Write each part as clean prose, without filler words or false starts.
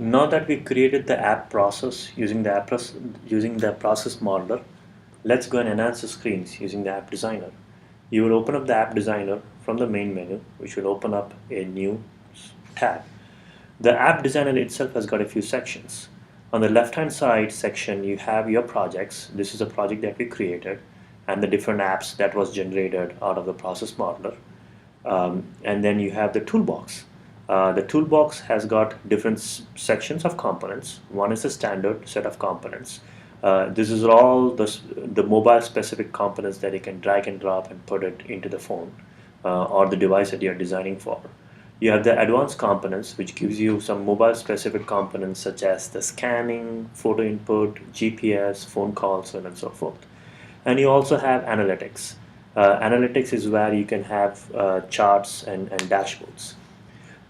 Now that we created the app process using the process modeler, let's go and enhance the screens using the app designer. You will open up the app designer from the main menu, which will open up a new tab. The app designer itself has got a few sections. On the left hand side section, you have your projects. This is a project that we created and the different apps that was generated out of the process modeler. And then you have the toolbox. The toolbox has got different sections of components. One is a standard set of components. This is all the mobile specific components that you can drag and drop and put it into the phone or the device that you're designing for. You have the advanced components, which gives you some mobile specific components such as the scanning, photo input, GPS, phone calls, so on and so forth. And you also have analytics. Analytics is where you can have charts and dashboards.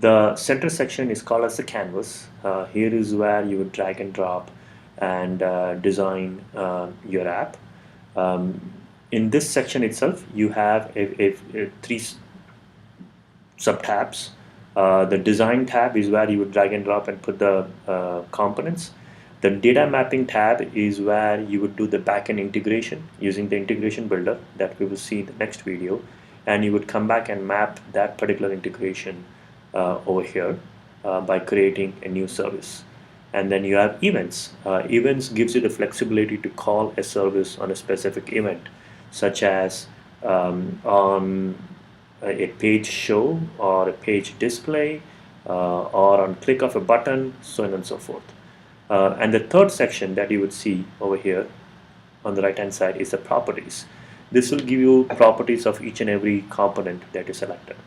The center section is called as the canvas. Here is where you would drag and drop and design your app. In this section itself, you have three sub-tabs. The design tab is where you would drag and drop and put the components. The data mapping tab is where you would do the backend integration using the integration builder that we will see in the next video, and you would come back and map that particular integration over here by creating a new service. And then you have events. Events gives you the flexibility to call a service on a specific event, such as on a page show or a page display or on click of a button, so on and so forth. And the third section that you would see over here on the right hand side is the properties. This will give you properties of each and every component that you selected.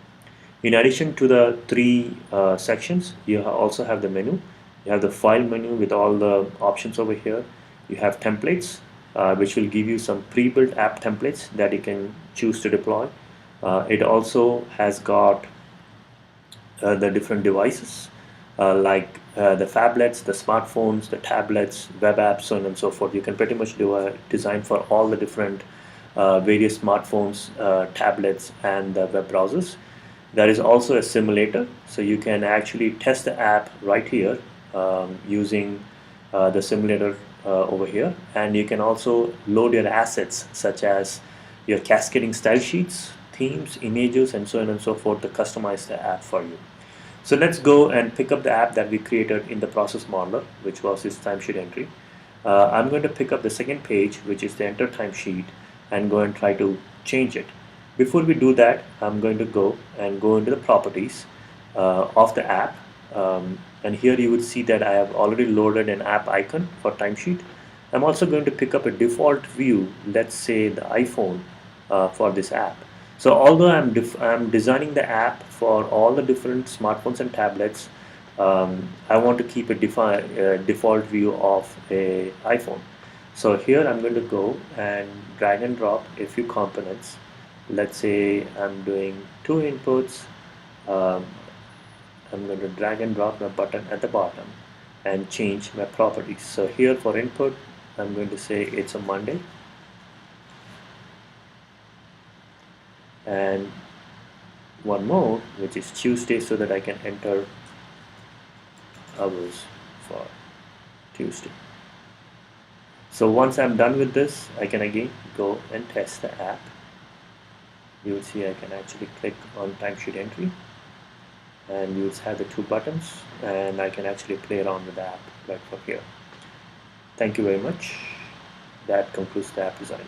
In addition to the three sections, you also have the menu. You have the file menu with all the options over here. You have templates, which will give you some pre-built app templates that you can choose to deploy. It also has got the different devices like the phablets, the smartphones, the tablets, web apps, so on and so forth. You can pretty much do a design for all the different various smartphones, tablets, and the web browsers. There is also a simulator, so you can actually test the app right here using the simulator over here, and you can also load your assets such as your cascading style sheets, themes, images, and so on and so forth to customize the app for you. So let's go and pick up the app that we created in the process modeler, which was this timesheet entry. I'm going to pick up the second page, which is the enter timesheet, and go and try to change it. Before we do that, I'm going to go into the properties of the app. And here you would see that I have already loaded an app icon for timesheet. I'm also going to pick up a default view, let's say the iPhone, for this app. So although I'm designing the app for all the different smartphones and tablets, I want to keep a default view of a iPhone. So here I'm going to go and drag and drop a few components. Let's say I'm doing two inputs. I'm going to drag and drop my button at the bottom and change my properties. So here for input, I'm going to say it's a Monday. And one more, which is Tuesday, so that I can enter hours for Tuesday. So once I'm done with this, I can again go and test the app. You will see I can actually click on timesheet entry, and you will have the two buttons, and I can actually play around with the app right from here. Thank you very much. That concludes the app designer.